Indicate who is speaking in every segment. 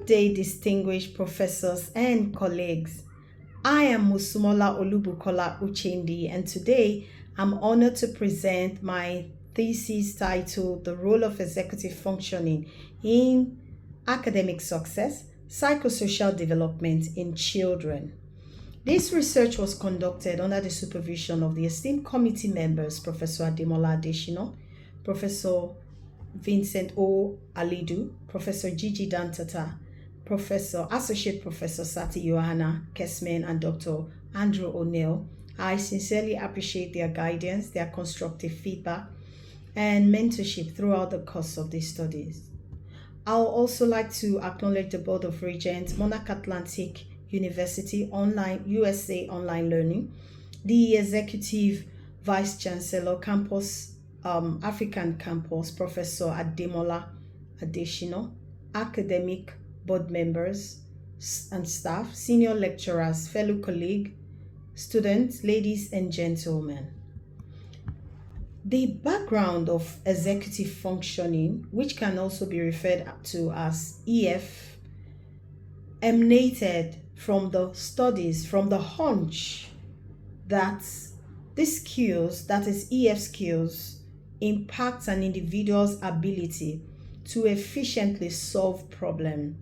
Speaker 1: Good day, distinguished professors and colleagues. I am Musumola Olubukola Uchendi, and today I'm honored to present my thesis titled The Role of Executive Functioning in Academic Success, Psychosocial Development in Children. This research was conducted under the supervision of the esteemed committee members, Professor Ademola Adeshino, Professor Vincent O. Alidu, Professor Gigi Dantata, Associate Professor Sati Johanna Kesman, and Dr. Andrew O'Neill. I sincerely appreciate their guidance, their constructive feedback, and mentorship throughout the course of these studies. I would also like to acknowledge the Board of Regents, Monarch Atlantic University USA Online Learning, the Executive Vice Chancellor, African Campus, Professor Ademola Adeshino, academic board members and staff, senior lecturers, fellow colleagues, students, ladies and gentlemen. The background of executive functioning, which can also be referred to as EF, emanated from the studies, from the hunch that these skills, that is EF skills, impacts an individual's ability to efficiently solve problems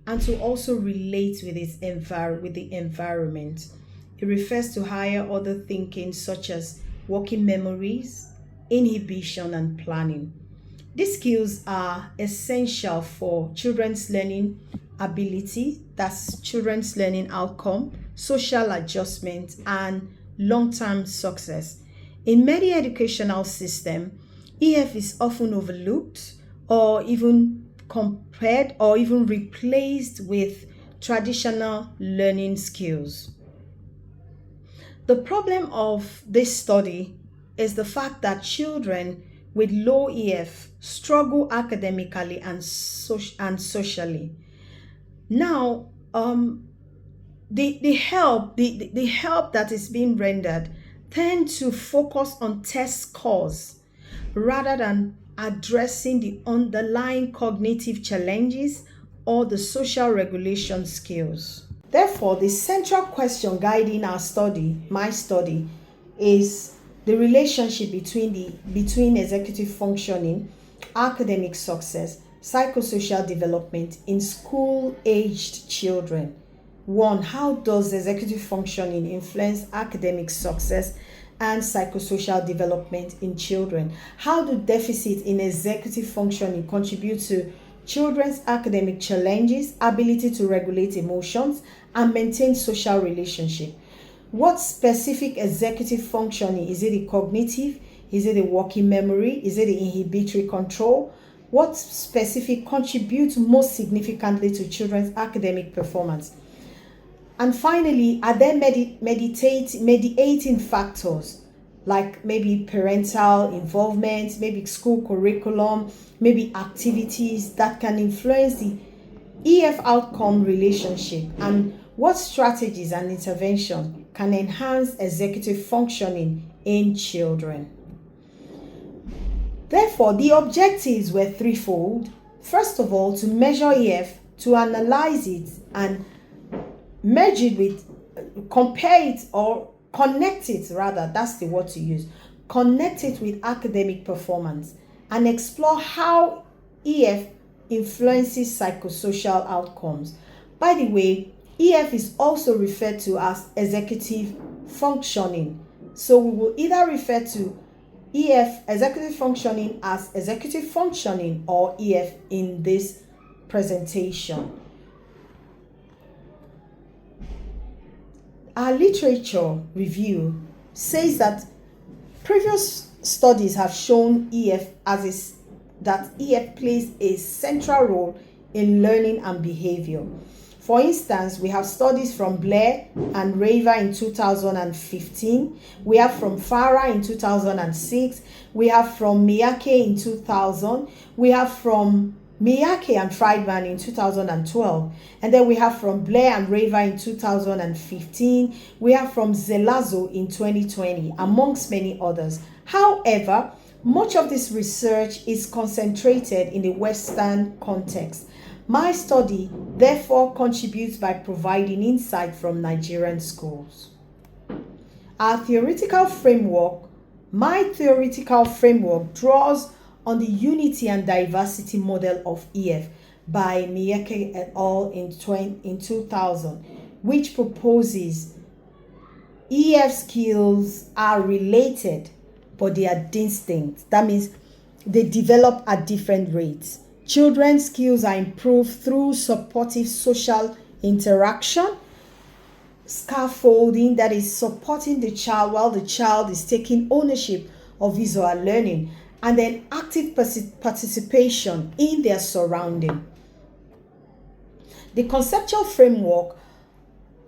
Speaker 1: and to also relate with the environment. It refers to higher order thinking such as working memories, inhibition, and planning. These skills are essential for children's learning ability, that's children's learning outcome, social adjustment, and long-term success. In many educational systems, EF is often overlooked or even compared or even replaced with traditional learning skills. The problem of this study is the fact that children with low EF struggle academically and socially. Now, the help that is being rendered tend to focus on test scores rather than addressing the underlying cognitive challenges or the social regulation skills. Therefore, the central question guiding my study, is the relationship between executive functioning, academic success, psychosocial development in school-aged children. 1. How does executive functioning influence academic success and psychosocial development in children? How do deficits in executive functioning contribute to children's academic challenges, ability to regulate emotions, and maintain social relationship? What specific executive functioning? Is it the cognitive? Is it the working memory? Is it the inhibitory control? What specific contributes most significantly to children's academic performance? And finally, are there mediating factors like maybe parental involvement, maybe school curriculum, maybe activities that can influence the EF outcome relationship? And what strategies and intervention can enhance executive functioning in children? Therefore, the objectives were threefold. First of all, to measure EF, to analyze it and merge it with, compare it or connect it, rather, that's the word to use, connect it with academic performance and explore how EF influences psychosocial outcomes. By the way, EF is also referred to as executive functioning. So we will either refer to EF, executive functioning, as executive functioning or EF in this presentation. Our literature review says that previous studies have shown that EF plays a central role in learning and behavior. For instance, we have studies from Blair and Raver in 2015. We have from Farah in 2006. We have from Miyake in 2000. We have from Miyake and Friedman in 2012. And then we have from Blair and Raver in 2015. We have from Zelazzo in 2020, amongst many others. However, much of this research is concentrated in the Western context. My study therefore contributes by providing insight from Nigerian schools. My theoretical framework draws on the unity and diversity model of EF by Miyake et al. in 2000, which proposes EF skills are related, but they are distinct. That means they develop at different rates. Children's skills are improved through supportive social interaction, scaffolding, that is supporting the child while the child is taking ownership of visual learning, and then active participation in their surrounding. The conceptual framework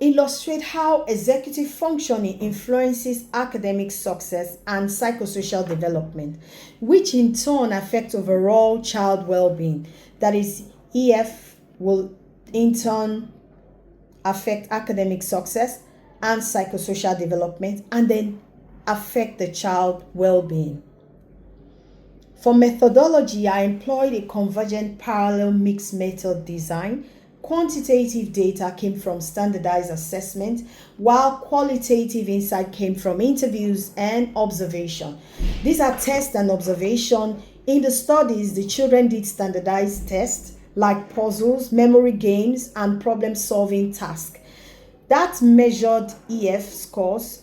Speaker 1: illustrates how executive functioning influences academic success and psychosocial development, which in turn affect overall child well-being. That is, EF will in turn affect academic success and psychosocial development, and then affect the child well-being. For methodology, I employed a convergent parallel mixed method design. Quantitative data came from standardized assessment, while qualitative insight came from interviews and observation. These are test and observation. In the studies, the children did standardized tests like puzzles, memory games, and problem-solving tasks. That measured EF scores.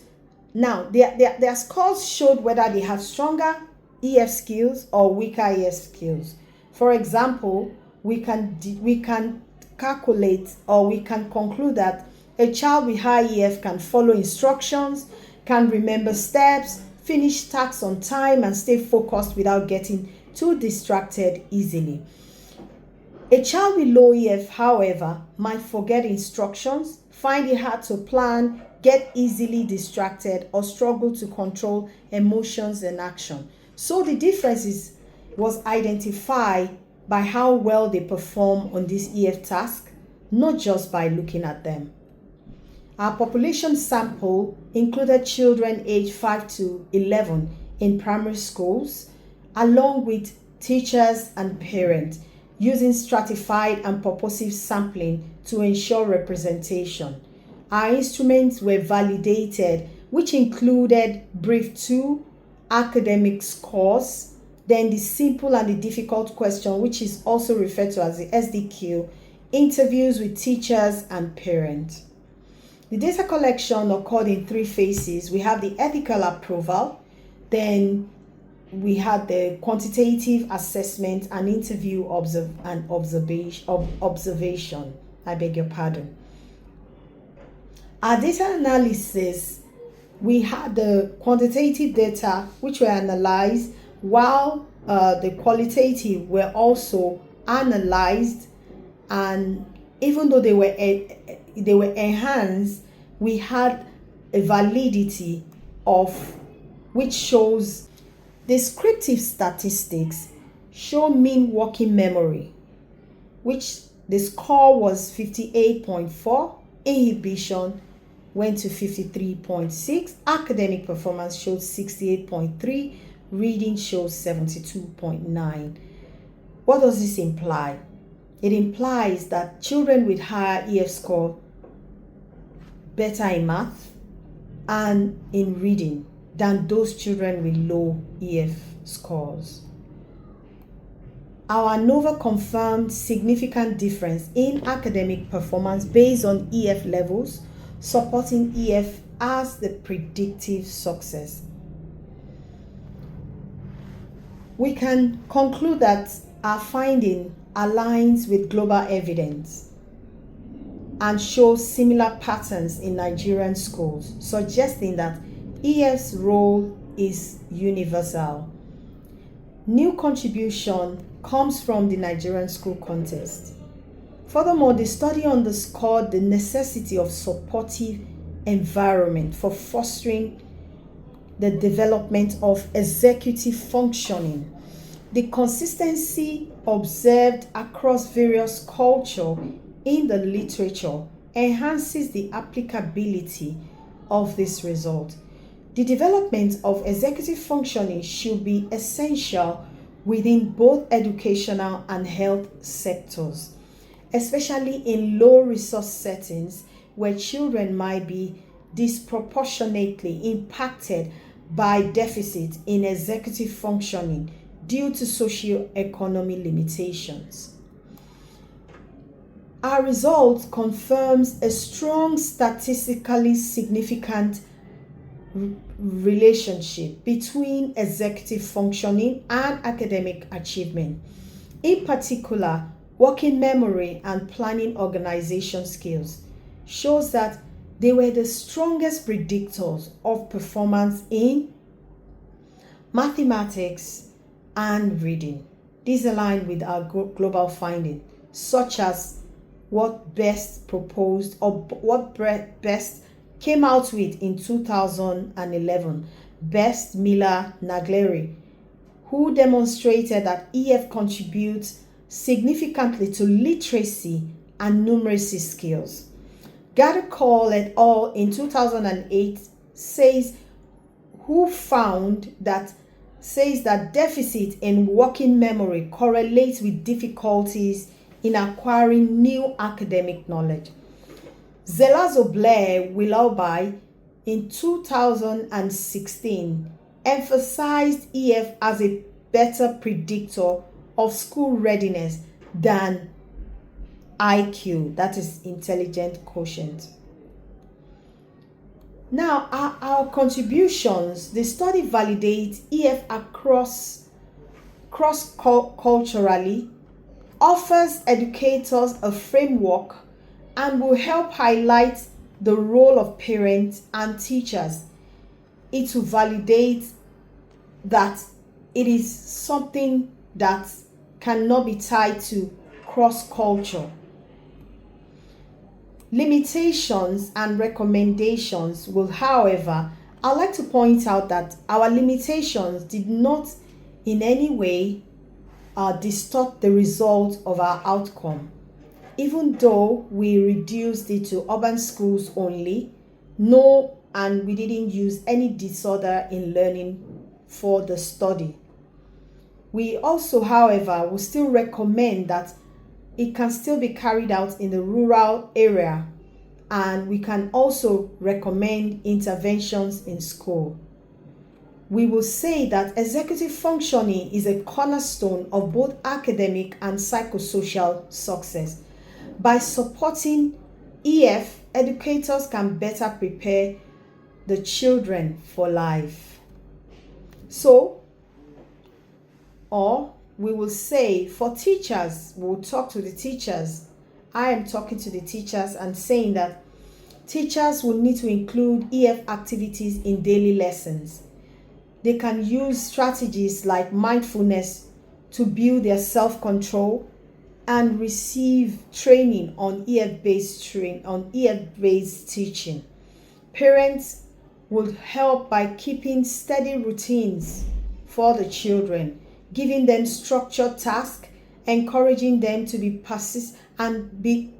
Speaker 1: Now, their scores showed whether they have stronger EF skills or weaker EF skills. For example, we can calculate, or we can conclude that a child with high EF can follow instructions, can remember steps, finish tasks on time, and stay focused without getting too distracted easily. A child with low EF, however, might forget instructions, find it hard to plan, get easily distracted, or struggle to control emotions and action. So the difference was identified by how well they perform on this EF task, not just by looking at them. Our population sample included children aged 5 to 11 in primary schools, along with teachers and parents, using stratified and purposive sampling to ensure representation. Our instruments were validated, which included brief 2, academic scores, then the simple and the difficult question, which is also referred to as the SDQ, interviews with teachers and parents. The data collection occurred in 3 phases. We have the ethical approval, then we had the quantitative assessment and interview observation. I beg your pardon. Our data analysis, we had the quantitative data which were analyzed, while the qualitative were also analyzed, and even though they were enhanced, we had a validity of which shows descriptive statistics show mean working memory, which the score was 58.4, inhibition went to 53.6, academic performance showed 68.3, reading shows 72.9. What does this imply? It implies that children with higher EF score better in math and in reading than those children with low EF scores. Our ANOVA confirmed significant difference in academic performance based on EF levels, supporting EF as the predictive success. We can conclude that our finding aligns with global evidence and shows similar patterns in Nigerian schools, suggesting that EF's role is universal. New contribution comes from the Nigerian school context. Furthermore, the study underscored the necessity of supportive environment for fostering the development of executive functioning. The consistency observed across various cultures in the literature enhances the applicability of this result. The development of executive functioning should be essential within both educational and health sectors. especially in low resource settings where children might be disproportionately impacted by deficit in executive functioning due to socioeconomic limitations. Our result confirms a strong statistically significant relationship between executive functioning and academic achievement. In particular, working memory and planning organization skills shows that they were the strongest predictors of performance in mathematics and reading. These align with our global finding, such as what Best proposed or what Best came out with in 2011, Best, Miller, Nagleri, who demonstrated that EF contributes significantly to literacy and numeracy skills. Gadekall et al. In 2008 says that deficit in working memory correlates with difficulties in acquiring new academic knowledge. Zelazo-Blair Willoughby in 2016 emphasized EF as a better predictor of school readiness than IQ, that is intelligent quotient. Now, our contributions, the study validates EF cross-culturally, offers educators a framework, and will help highlight the role of parents and teachers. It will validate that it is something that cannot be tied to cross-culture. Limitations and recommendations will, however, I'd like to point out that our limitations did not in any way distort the result of our outcome. Even though we reduced it to urban schools only, and we didn't use any disorder in learning for the study. We also, however, will still recommend that it can still be carried out in the rural area, and we can also recommend interventions in school. We will say that executive functioning is a cornerstone of both academic and psychosocial success. By supporting EF, educators can better prepare the children for life. We will say for teachers, we'll talk to the teachers. I am talking to the teachers and saying that teachers will need to include EF activities in daily lessons. They can use strategies like mindfulness to build their self-control and receive training on EF-based teaching. Parents will help by keeping steady routines for the children, giving them structured tasks, encouraging them to be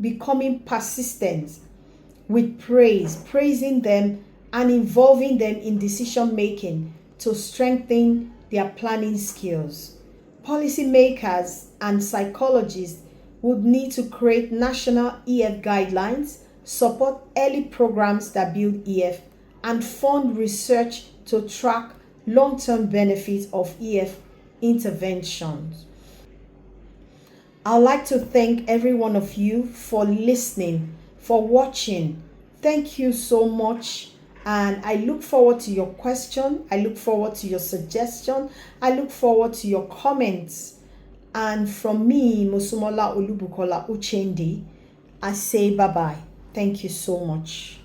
Speaker 1: becoming persistent with praising them and involving them in decision making to strengthen their planning skills. Policymakers and psychologists would need to create national EF guidelines, support early programs that build EF, and fund research to track long-term benefits of EF interventions. I'd like to thank every one of you for listening, for watching. Thank you so much. And I look forward to your question. I look forward to your suggestion. I look forward to your comments. And from me, Musumola Olubukola Uchendi, I say bye-bye. Thank you so much.